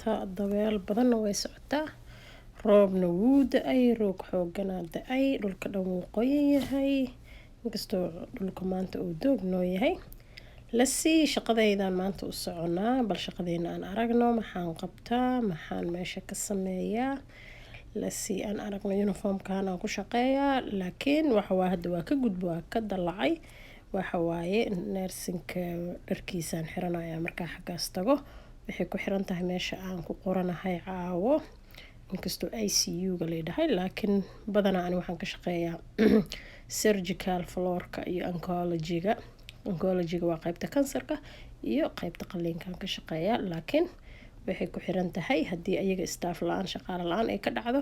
maanta dabeel badan way socotaa roobna wuu da'ay roog xoogana da'ay dhulka dhan wuu qoyan yahay inkastoo dhulka maanta uu doog noo yahay lasii shaqadaydan maanta u soconaa bal shaqadeena aan aragno maxaan qabtaa maxaan meesha ka sameeyaa lasii aan aragno uniformkan aan ku shaqeeyaa laakiin waxa waa hadda waa ka gudbo waa ka dalacay waxa waaye nursingka dharkiisaan xiranayaa markaa xaggaas tago waxay ku xiran tahay meesha aan ku qoranahay caawo inkastoo ICU-ga leedahay laakiin badanaa ani waxaan ka shaqeeyaa surgical floorka iyo oncology-ga waa qaybta kansarka iyo qaybta qalliinkan ka shaqeeyaa laakiin waxay ku xiran tahay haddii ayaga staff la-aan shaqaale la-aan ay ka dhacdo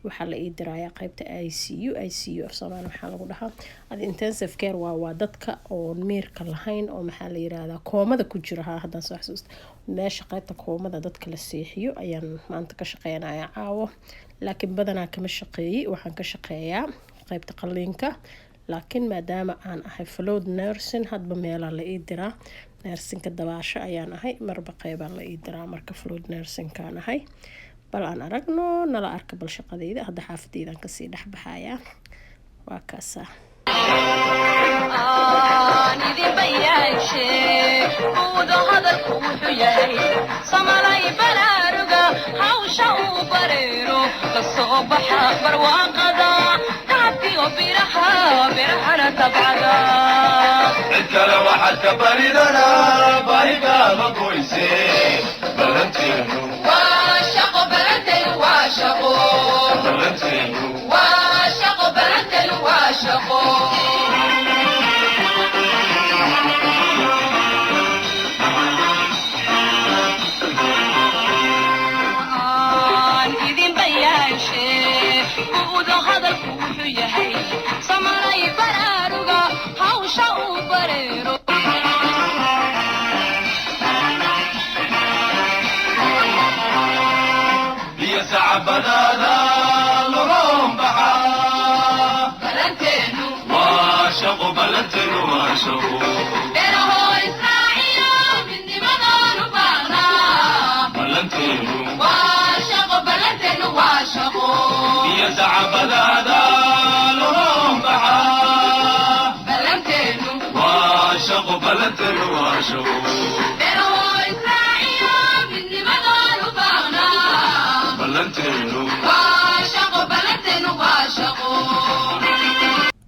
waxaa la ii dirayaa qaybta ICU of Soomaali waxaa lagu dhahaa adi intensive care waa dadka oo miirka lahayn oo maxaa la yiraahdaa koomada ku jira haddaan soo xasuusto meesha qaybta koomada dadka la seexiyo ayaan maanta ka shaqeynayaa caawo laakiin badanaa kama shaqeeyay waxaan ka shaqeeyaa qaybta qalliinka laakiin maadaama aan ahay flood nursing hadba meelaa la ii diraa nursingka dabaasho ayaan ahay marba qaybaa la ii diraa marka flood nursingkaan ahay bal aan aragno nala arka bal shaqadayda hadda xaafadeydaan kasii dhexbaxayaa waa kaasaa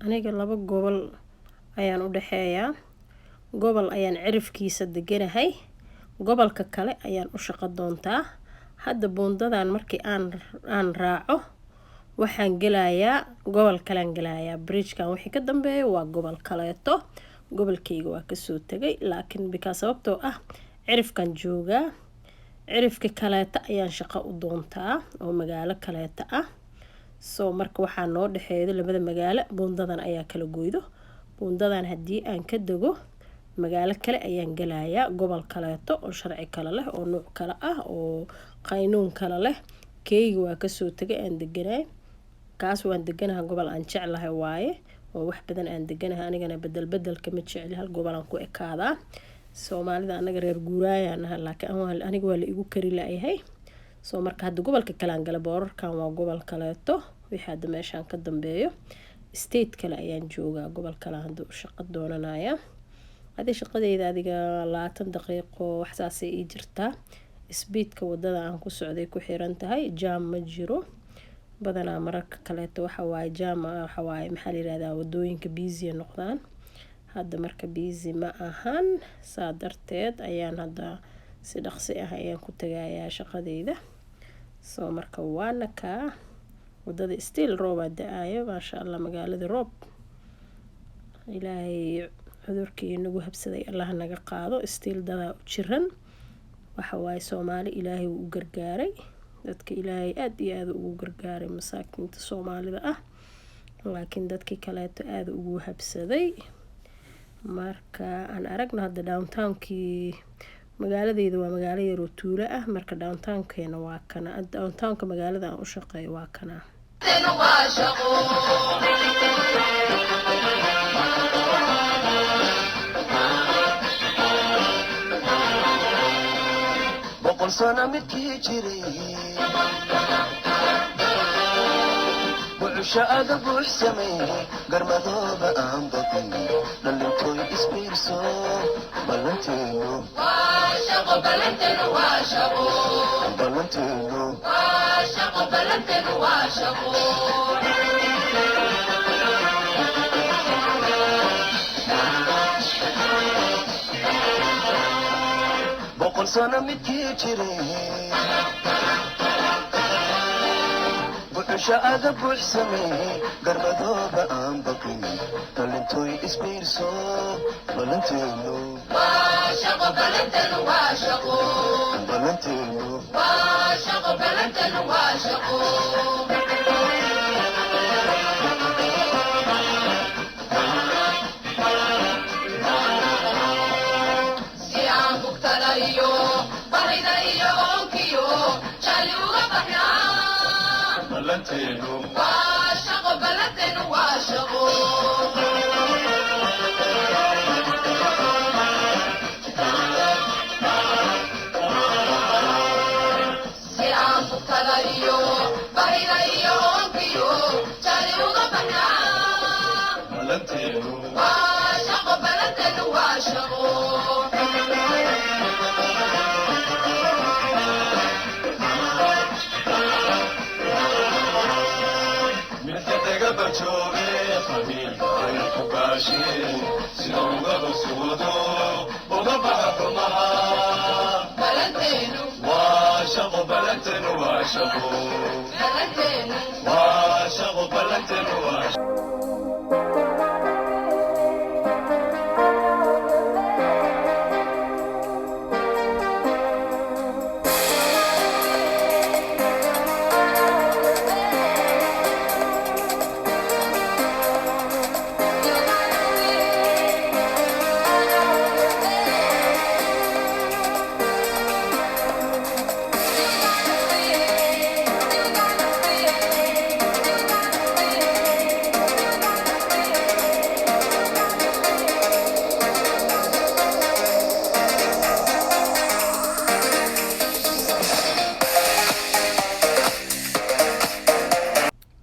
aniga laba gobol ayaan u dhaxeeyaa gobol ayaan cirifkiisa deganahay gobolka kale ayaan u shaqo doontaa hadda buundadan markii aan raaco waxaan gelayaa gobol kalean gelayaa bridgekan wixii ka dambeeya waa gobol kaleeto gobolkayga waa kasoo tagay laakiin bikaa sababtoo ah cirifkan joogaa cirifka kaleeta ayaan shaqo u doontaa oo magaalo kaleeta ah soo marka waxaa noo dhaxeeyo labada magaalo buundadan ayaa kala gooydo buundadan haddii aan ka dego magaalo kale ayaan gelayaa gobol kaleeto oo sharci kale leh oo nuuc kale ah oo qaynuun kale leh keyga waa kasoo tagay aan deganahay kaas waan deganahay gobol aan jeclahay waaye oo wax badan aan deganahay anigana bedelka ma jecli hal gobol aan ku ekaadaa Soomaalida anaga reer guuraayaan laakiin aniga waa la igu kari laayahay soo marka hadda gobolka kale aan gala boorarkan waa gobol kaleeto wixii hadda meeshaan ka dambeeyo state kale ayaan joogaa gobol kale hadda u shaqo doonanaya hadii shaqadeyda adiga 20 daqiiqo wax saasay ii jirtaa speedka wadada aan ku socday ku xiran tahay jam ma jiro badanaa mararka kaleeto waxa waaye jam waxa waaye maxaa la yiraahdaa wadooyinka busy noqdaan hadda marka busy ma ahan saa darteed ayaan hadda si dhaqsi ah ayaan ku tagayaa shaqadeyda soo marka waana ka wadada still roob da'ayo maasha Allah magaalada roob ilaahay cudurkii nagu habsaday Allah naga qaado still dada u jiran waxa waaye Soomaali ilaahay uu gargaaray dadka ilaahay aad iyo aad ugu gargaaray masaakiinta Soomaalida ah laakiin dadkii kaleeto aad ugu habsaday marka aan aragno hadda downtownkii magaaladeyda waa magaalo yar oo tuulo ah marka downtownkeena waa kana downtownka magaalada aan u shaqeeyo waa kana سنة متكي جري وعشاء قبو السمي قرمضو بقام بطن للنتوي اسبيرسو بلنتينو واشقو بلنتينو واشقو بلنتينو واشقو بلنتينو واشقو بقول سنة متكي جري وعشاء قبو السمي قرمضو بقام بطن للنتوي اسبيرسو بلنتينو واشقو بلنتينو واشقو بلنتينو واشقو بلنتينو واشقو سيان بكتلايو بحيدايو كيو شاليو غبحيا بلنتينو واشقو بلنتينو واشقو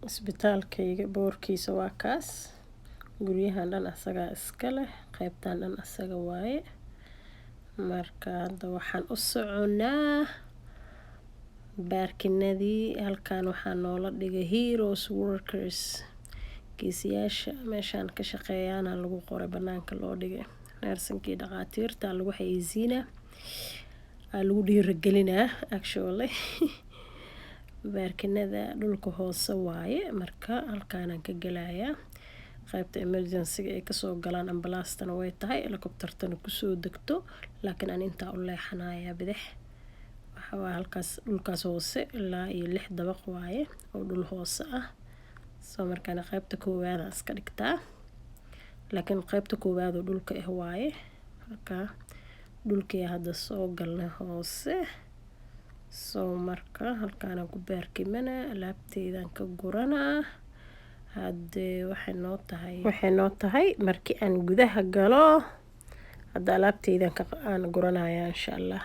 isbitaalkayga boorkiisa waa kaas guryahan dhan asagaa iska leh qaybtan dhan asaga waaye marka hadda waxaan u soconaa baarkinadii halkan waxaa noola dhigay heroes workers geesiyaasha meeshaan ka shaqeeyaana lagu qoray banaanka loo dhigay neersankii dhaqaatiirta lagu xayeysiinaa lagu dhiirigelinaa actually baarkinada dhulka hoose waaye marka halkaanaan ka gelayaa qaybta emergency ay kasoo galaan ambalaastana way tahay helicoptertana kusoo degto laakiin aan intaa u leexanayaa bidix waxa waa halkaas dhulkaas hoose ilaa iyo 6 dabaq waaye oo dhul hoose ah soo markaana qaybta koowaad iska dhigtaa laakiin qaybta koowaad oo dhulka ah waaye marka dhulkii hadda soo galnay hoose soo marka halkaana ku baarkimana alaabteedan ka guranaa hadde waxay noo tahay markii aan gudaha galo hadda alaabteedan ka aan guranaya insha Allah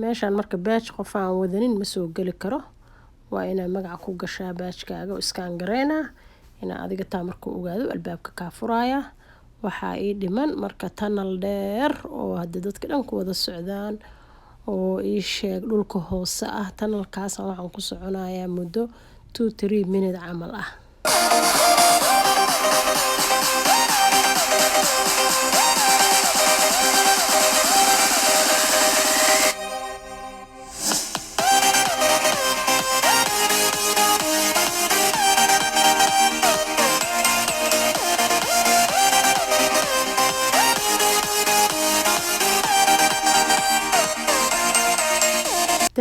meeshaan marka badge qof aan wadanin ma soo gali karo waa inaad magac ku gashaa badge-kaaga oo iskaan gareena ina adiga taa markuu ogaado albaabka ka furaya waxa ay dhiman marka tunnel dheer oo hadda dadka dhan ku wada socdaan oo ii sheeg dhulka hoose ah tunnelkaas waxaan ku soconayaa muddo 2-3 minute camal ah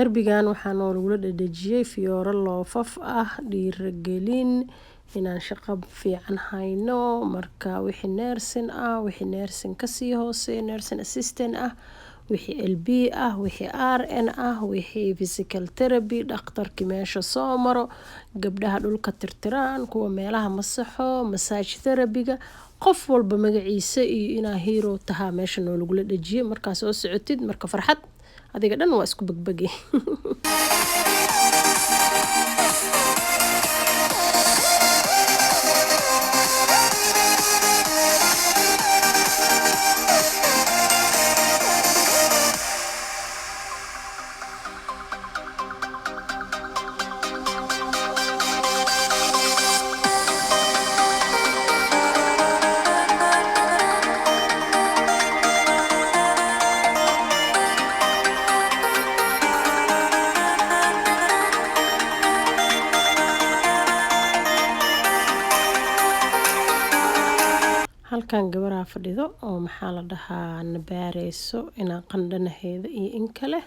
darbigan waxaa noolagula dhadhajiyey fiyooro loofaf ah dhiirigelin inaan shaqo fiican hayno marka wixii nursing ah wixii nursing kasii hooseeya nursing assistant ah wixii LB ah wixii RN ah wixii physical therapy dhakhtarkii meesha soo maro gabdhaha dhulka tirtiraan kuwa meelaha masaxo massage therapy-ga qof walba magaciisa iyo inaa hero tahaa meesha noolagula dhajiyey markaa soo socotid marka farxad adiga dhan waa isku bagbagay halkan gabaraa fadhido oo maxaa la dhahaa nabaareyso inaan qandhanaheeda iyo in kale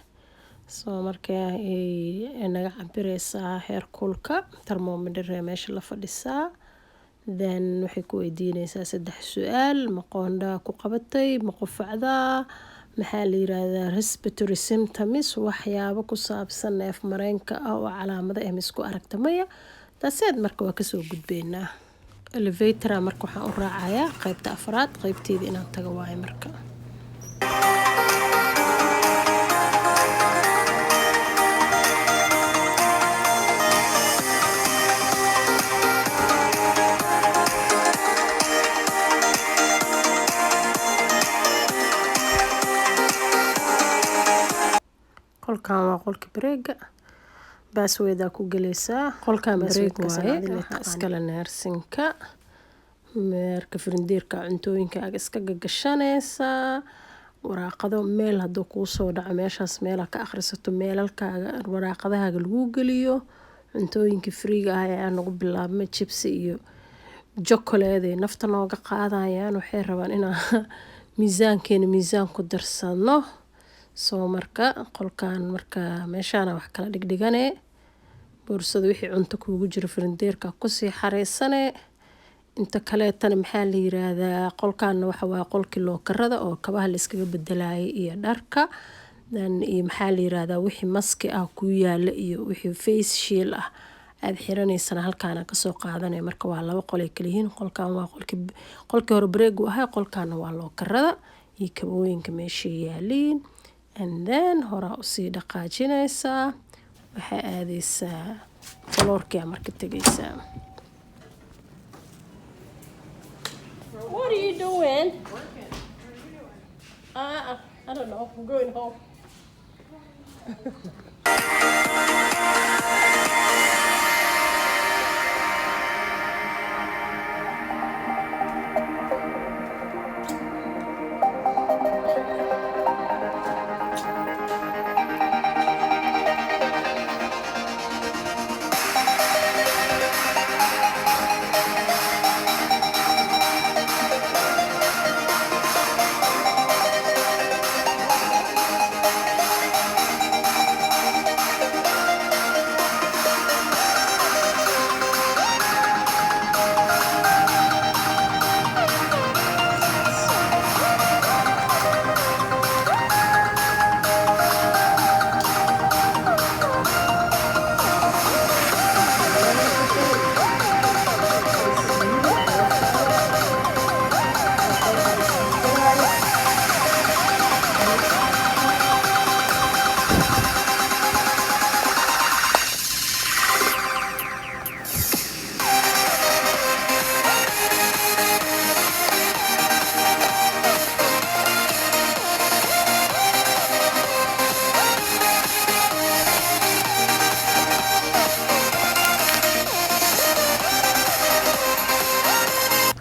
soo markaa ay naga cabireysaa heer kulka thermometer meesha la fadhisaa then waxay ku weydiinaysaa 3 su'aal ma qoondhaa ku qabatay ma qufacdaa maxaa la yiraahdaa respiratory symptoms waxyaabo ku saabsan neef mareenka ah oo calaamado ah isku aragta maya taaseed marka waa kasoo gudbeynaa elevator marka waxaan u raacayaa qaybta afraad qaybteeda inaan tago waayo marka qolkan waa qolka bareega baasweeda ku galaysaa qolkan bareeg waaye iskala neersinka meerka firindiirka cuntooyinka aad iska gagashanaysaa waraaqado meel haduu kuu soo dhaco meeshaas meel ka akhrisato meelalkaaga waraaqadahaaga lagu geliyo cuntooyinka friiga ah ee aan ugu bilaabmay chips iyo chocolate nafta nooga qaadayaan waxay rabaan inaan miisaan ku darsano soo marka qolkan marka meeshaan wax kala dhigdhigane boorsada wixii cunto kuugu jira firindeerka ku sii xareysane inta kale tan maxaa la yiraahdaa qolkan waxa waa qolkii lookarada oo kabaha la iskaga bedelayay iyo dharka dan iyo maxaa la yiraahdaa wixii maski ah ku yaala iyo wixii face shield ah aad xiranaysan halkaan ka soo qaadanay marka waa laba qol ay kala yihiin qolkan waa qolkii hore break u ahaa qolkan waa lookarada iyo kabooyinka meesha yaaliin and then hora u sii dhaqaajinaysaa waxa aadaysaa floorka marka tagaysaa What are you doing? Working. What are you doing? I don't know. I'm going home.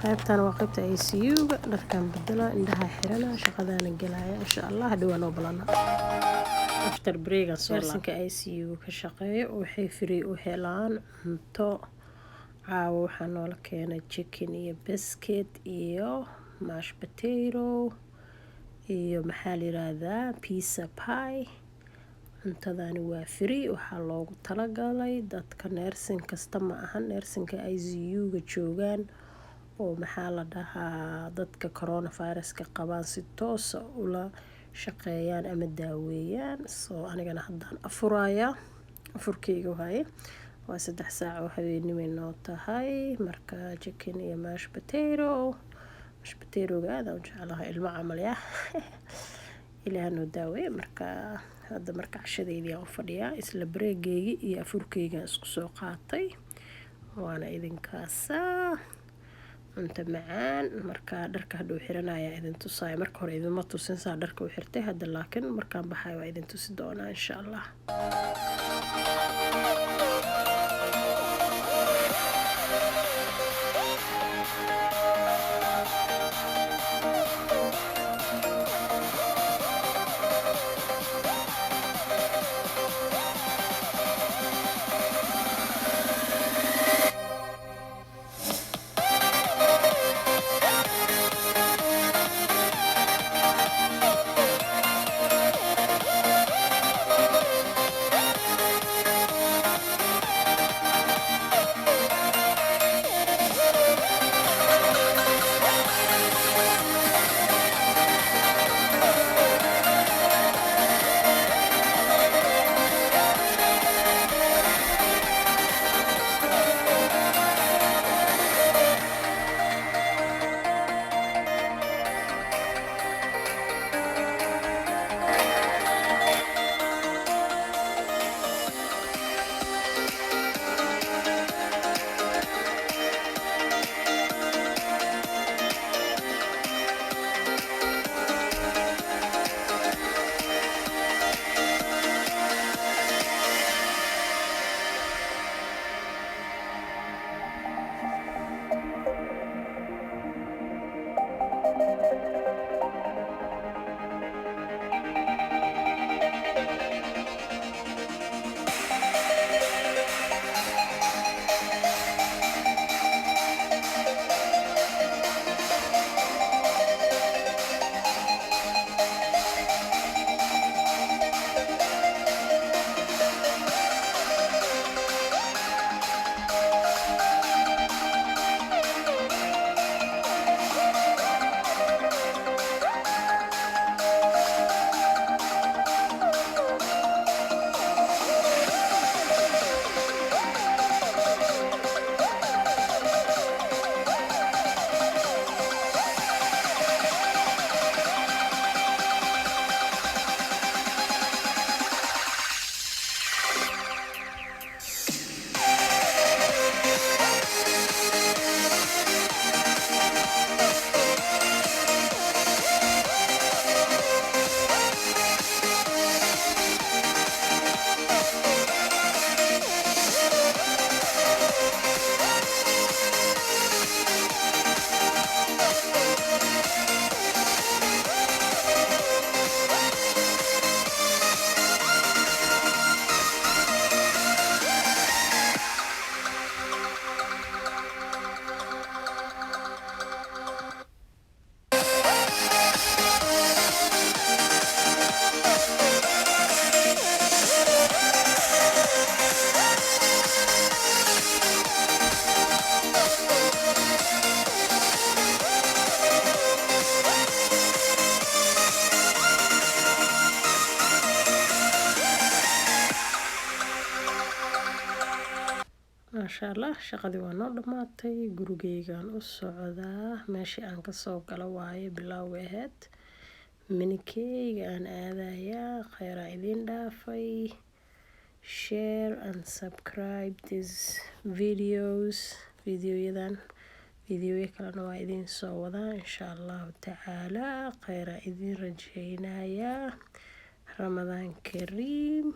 qaybtan waa qaybta ICU-ga dharkan bedela indhaha xirana shaqadana galaya insha Allah dhawaan oo balana after break soo ICU ka shaqeeyo waxay free u helaan cunto caawa waxaa noola keenay chicken iyo biscuit iyo mashed potato iyo maxaa la yiraahdaa pizza pie cuntadani waa free, waxaa loogu talagalay dadka nursing kasta ma aha, nursingka ICU-ga joogaan oo maxaa la dhahaa dadka coronavirus-ka qabaan si toos ah ula shaqeeyaan ama daaweeyaan. soo anigana haddaan afurayaa, afurkeyga waaye, waa 3 saac oo habeenimo noo tahay. marka chicken iyo mashed potato-ga aad aan u jeclahay, ilmo camal yaa ilaaha noo daaweeye. marka hadda marka cashadeydii aan u fadhiyaa, isla bareegeygii iyo afurkeygaan isku soo qaatay, waana idinkaasaa cunto macaan. marka dharka hadhow xiranaya idin tusaya, marka hore idinma tusin saa dharka u xirtay, hadda laakiin markaan baxayo waa idin tusi doonaa insha Allah. maasha Allah, shaqadii waa noo dhamaatay. Gurigeygaan u socdaa, meeshii aan kasoo galo waaye, bilowga ahayd. minikeyga aan aadayaa. kheyraa idin dhaafay. Share and subscribe this videos. videoyadan videoya kalena waa idin soo wadaa insha Allahu tacaala. kheyraa idin rajeynayaa. Ramadaan Kariim.